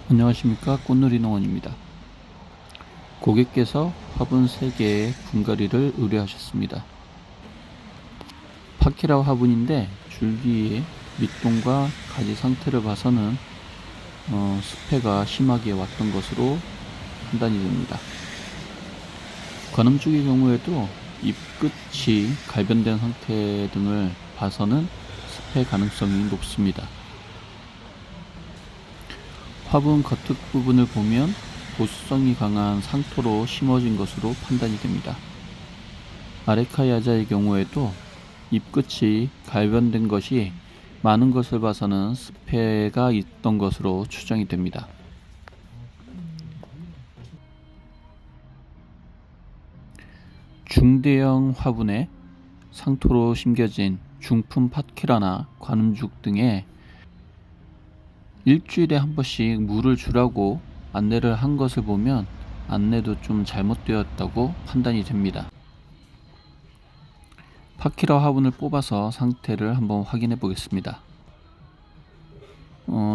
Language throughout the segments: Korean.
안녕하십니까, 꽃놀이 농원입니다. 고객께서 화분 3개의 분갈이를 의뢰하셨습니다. 파키라 화분인데 줄기의 밑동과 가지 상태를 봐서는 습해가 심하게 왔던 것으로 판단이 됩니다. 관음죽의 경우에도 잎 끝이 갈변된 상태 등을 봐서는 습해 가능성이 높습니다. 화분 겉흙 부분을 보면 보수성이 강한 상토로 심어진 것으로 판단이 됩니다. 아레카야자의 경우에도 잎 끝이 갈변된 것이 많은 것을 봐서는 습해가 있던 것으로 추정이 됩니다. 중대형 화분에 상토로 심겨진 중품 파키라나 관음죽 등에 일주일에 한 번씩 물을 주라고 안내를 한 것을 보면 안내도 좀 잘못되었다고 판단이 됩니다. 파키라 화분을 뽑아서 상태를 한번 확인해 보겠습니다.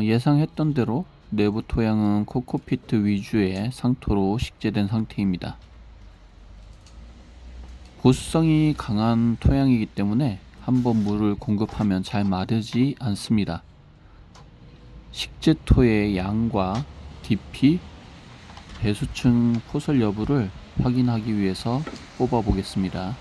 예상했던 대로 내부 토양은 코코피트 위주의 상토로 식재된 상태입니다. 보수성이 강한 토양이기 때문에 한번 물을 공급하면 잘 마르지 않습니다. 식재토의 양과 깊이, 배수층 포설 여부를 확인하기 위해서 뽑아 보겠습니다.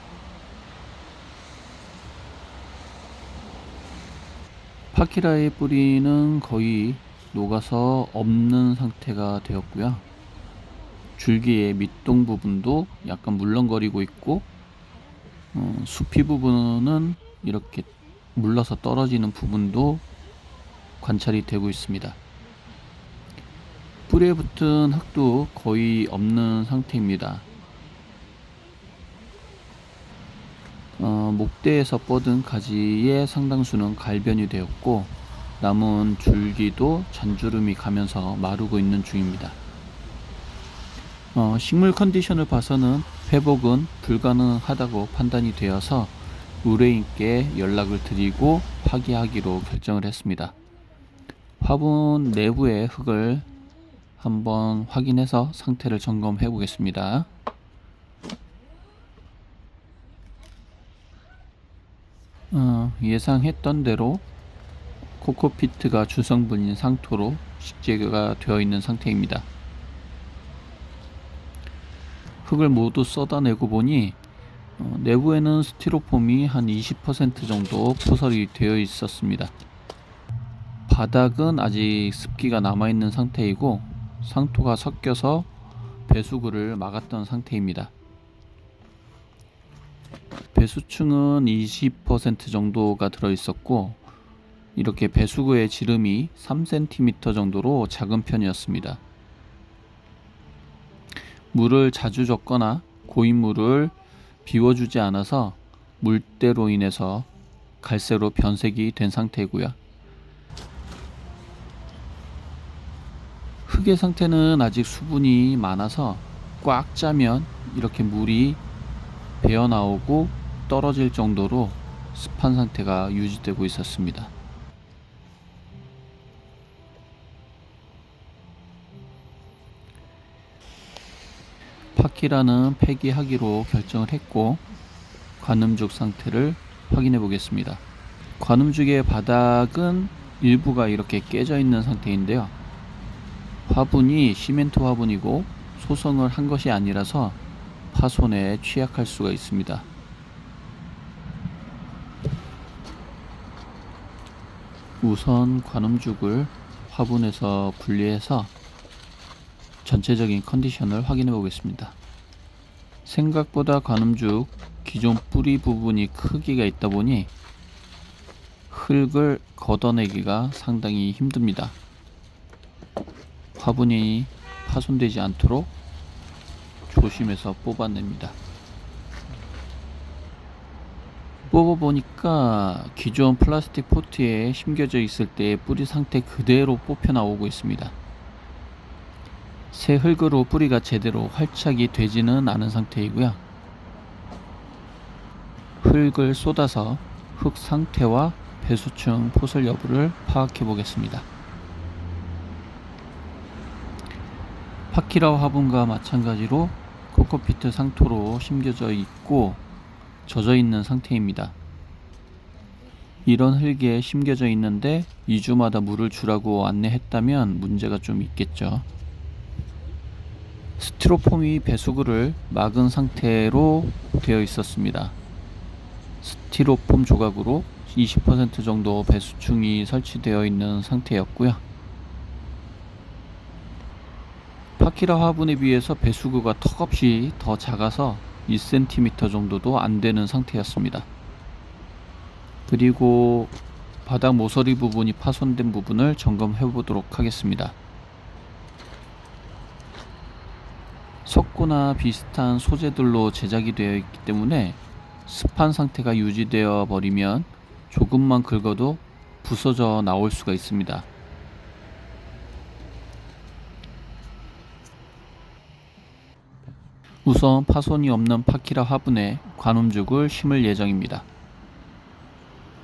파키라의 뿌리는 거의 녹아서 없는 상태가 되었고요. 줄기의 밑동 부분도 약간 물렁거리고 있고 수피 부분은 이렇게 물러서 떨어지는 부분도 관찰이 되고 있습니다. 뿌리에 붙은 흙도 거의 없는 상태입니다. 목대에서 뻗은 가지의 상당수는 갈변이 되었고 남은 줄기도 잔주름이 가면서 마르고 있는 중입니다. 식물 컨디션을 봐서는 회복은 불가능하다고 판단이 되어서 의뢰인께 연락을 드리고 파기하기로 결정을 했습니다. 화분 내부의 흙을 한번 확인해서 상태를 점검해 보겠습니다. 예상했던 대로 코코피트가 주성분인 상토로 식재가 되어 있는 상태입니다. 흙을 모두 쏟아내고 보니 내부에는 스티로폼이 한 20% 정도 포설이 되어 있었습니다. 바닥은 아직 습기가 남아있는 상태이고 상토가 섞여서 배수구를 막았던 상태입니다. 배수층은 20% 정도가 들어있었고 이렇게 배수구의 지름이 3cm 정도로 작은 편이었습니다. 물을 자주 줬거나 고인물을 비워주지 않아서 물때로 인해서 갈색으로 변색이 된 상태이고요. 흙의 상태는 아직 수분이 많아서 꽉 짜면 이렇게 물이 배어 나오고 떨어질 정도로 습한 상태가 유지되고 있었습니다. 파키라는 폐기하기로 결정을 했고 관음죽 상태를 확인해 보겠습니다. 관음죽의 바닥은 일부가 이렇게 깨져 있는 상태인데요. 화분이 시멘트 화분이고 소성을 한 것이 아니라서 파손에 취약할 수가 있습니다. 우선 관음죽을 화분에서 분리해서 전체적인 컨디션을 확인해 보겠습니다. 생각보다 관음죽 기존 뿌리 부분이 크기가 있다 보니 흙을 걷어내기가 상당히 힘듭니다. 화분이 파손되지 않도록 조심해서 뽑아냅니다. 뽑아보니까 기존 플라스틱 포트에 심겨져 있을 때 뿌리 상태 그대로 뽑혀 나오고 있습니다. 새 흙으로 뿌리가 제대로 활착이 되지는 않은 상태이고요. 흙을 쏟아서 흙 상태와 배수층 포설 여부를 파악해 보겠습니다. 파키라 화분과 마찬가지로 코코피트 상토로 심겨져 있고 젖어 있는 상태입니다. 이런 흙에 심겨져 있는데 2주마다 물을 주라고 안내했다면 문제가 좀 있겠죠. 스티로폼이 배수구를 막은 상태로 되어 있었습니다. 스티로폼 조각으로 20% 정도 배수충이 설치되어 있는 상태였고요. 파키라 화분에 비해서 배수구가 턱없이 더 작아서 1cm 정도도 안 되는 상태였습니다. 그리고 바닥 모서리 부분이 파손된 부분을 점검해 보도록 하겠습니다. 석고나 비슷한 소재들로 제작이 되어 있기 때문에 습한 상태가 유지되어 버리면 조금만 긁어도 부서져 나올 수가 있습니다. 우선 파손이 없는 파키라 화분에 관음죽을 심을 예정입니다.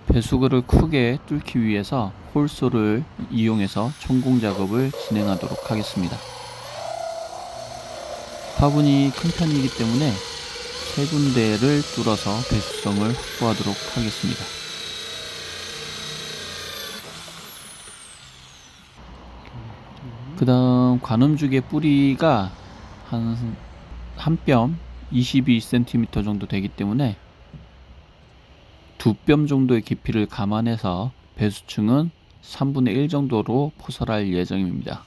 배수구를 크게 뚫기 위해서 홀소를 이용해서 천공 작업을 진행하도록 하겠습니다. 화분이 큰 편이기 때문에 세 군데를 뚫어서 배수성을 확보하도록 하겠습니다. 그 다음 관음죽의 뿌리가 한 뼘 22cm 정도 되기 때문에 2뼘 정도의 깊이를 감안해서 배수층은 3분의 1 정도로 포설할 예정입니다.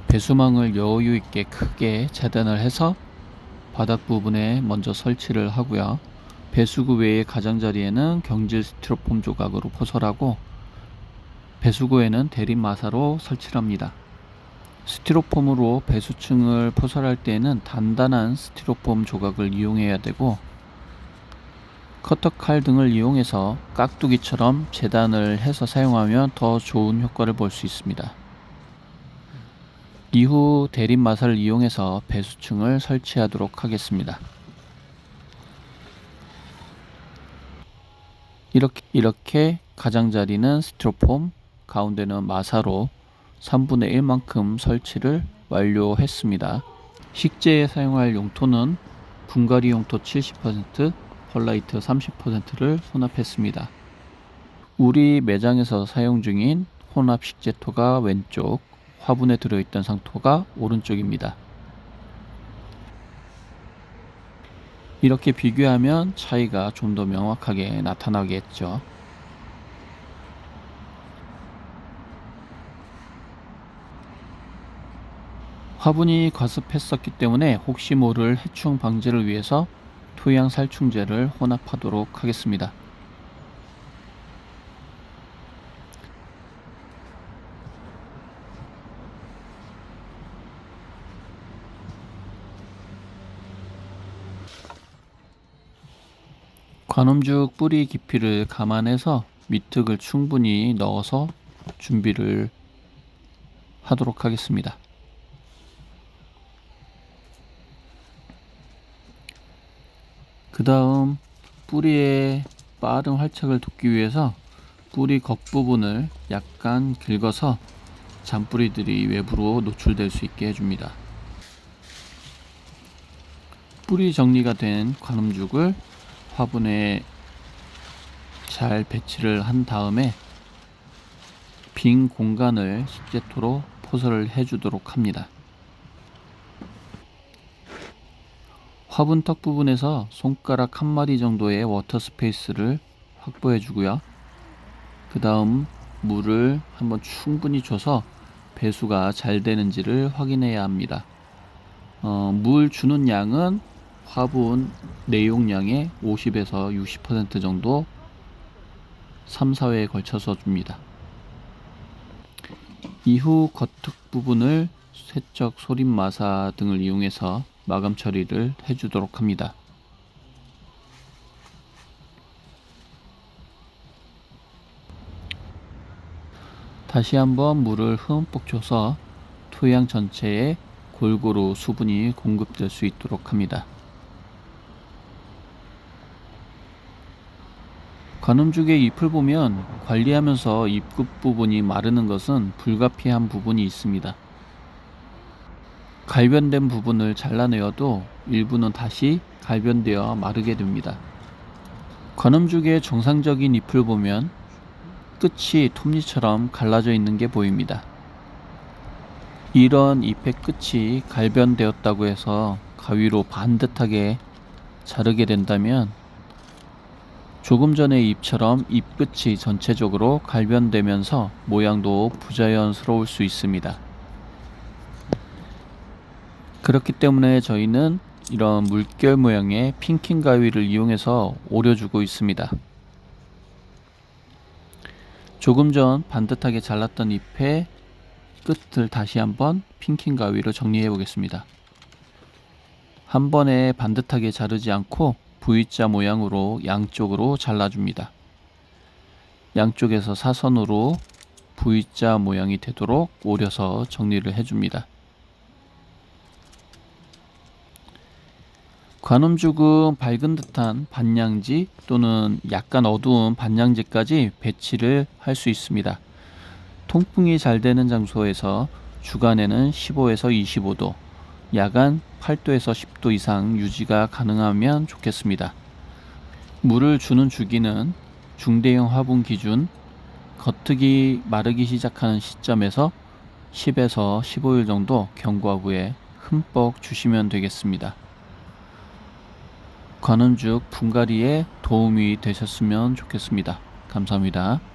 배수망을 여유 있게 크게 재단을 해서 바닥 부분에 먼저 설치를 하고요. 배수구 외의 가장자리에는 경질 스티로폼 조각으로 포설하고 배수구에는 대립마사로 설치를 합니다. 스티로폼으로 배수층을 포설할 때에는 단단한 스티로폼 조각을 이용해야 되고 커터칼 등을 이용해서 깍두기처럼 재단을 해서 사용하면 더 좋은 효과를 볼 수 있습니다. 이후 대립마사를 이용해서 배수층을 설치하도록 하겠습니다. 이렇게 가장자리는 스티로폼, 가운데는 마사로 3분의 1만큼 설치를 완료했습니다. 식재에 사용할 용토는 분갈이 용토 70%, 펄라이트 30%를 혼합했습니다. 우리 매장에서 사용 중인 혼합 식재토가 왼쪽, 화분에 들어있던 상토가 오른쪽입니다. 이렇게 비교하면 차이가 좀 더 명확하게 나타나겠죠. 화분이 과습했었기 때문에 혹시 모를 해충 방지를 위해서 토양 살충제를 혼합하도록 하겠습니다. 관음죽 뿌리 깊이를 감안해서 미특을 충분히 넣어서 준비를 하도록 하겠습니다. 그 다음 뿌리의 빠른 활착을 돕기 위해서 뿌리 겉부분을 약간 긁어서 잔뿌리들이 외부로 노출될 수 있게 해줍니다. 뿌리 정리가 된 관음죽을 화분에 잘 배치를 한 다음에 빈 공간을 식재토로 포설을 해주도록 합니다. 화분 턱 부분에서 손가락 한 마디 정도의 워터 스페이스를 확보해 주고요. 그 다음 물을 한번 충분히 줘서 배수가 잘 되는지를 확인해야 합니다. 물 주는 양은 화분 내용량의 50에서 60% 정도 3, 4회에 걸쳐서 줍니다. 이후 겉흙 부분을 세척, 소림 마사 등을 이용해서 마감 처리를 해주도록 합니다. 다시 한번 물을 흠뻑 줘서 토양 전체에 골고루 수분이 공급될 수 있도록 합니다. 관음죽의 잎을 보면 관리하면서 잎 끝부분이 마르는 것은 불가피한 부분이 있습니다. 갈변된 부분을 잘라내어도 일부는 다시 갈변되어 마르게 됩니다. 관음죽의 정상적인 잎을 보면 끝이 톱니처럼 갈라져 있는 게 보입니다. 이런 잎의 끝이 갈변되었다고 해서 가위로 반듯하게 자르게 된다면 조금 전의 잎처럼 잎 끝이 전체적으로 갈변되면서 모양도 부자연스러울 수 있습니다. 그렇기 때문에 저희는 이런 물결 모양의 핀킹 가위를 이용해서 오려주고 있습니다. 조금 전 반듯하게 잘랐던 잎의 끝을 다시 한번 핀킹 가위로 정리해 보겠습니다. 한 번에 반듯하게 자르지 않고 V자 모양으로 양쪽으로 잘라줍니다. 양쪽에서 사선으로 V자 모양이 되도록 오려서 정리를 해줍니다. 관음죽은 밝은 듯한 반양지 또는 약간 어두운 반양지까지 배치를 할 수 있습니다. 통풍이 잘 되는 장소에서 주간에는 15에서 25도, 야간 8도에서 10도 이상 유지가 가능하면 좋겠습니다. 물을 주는 주기는 중대형 화분 기준 겉흙이 마르기 시작하는 시점에서 10에서 15일 정도 경과 후에 흠뻑 주시면 되겠습니다. 관음죽 분갈이에 도움이 되셨으면 좋겠습니다. 감사합니다.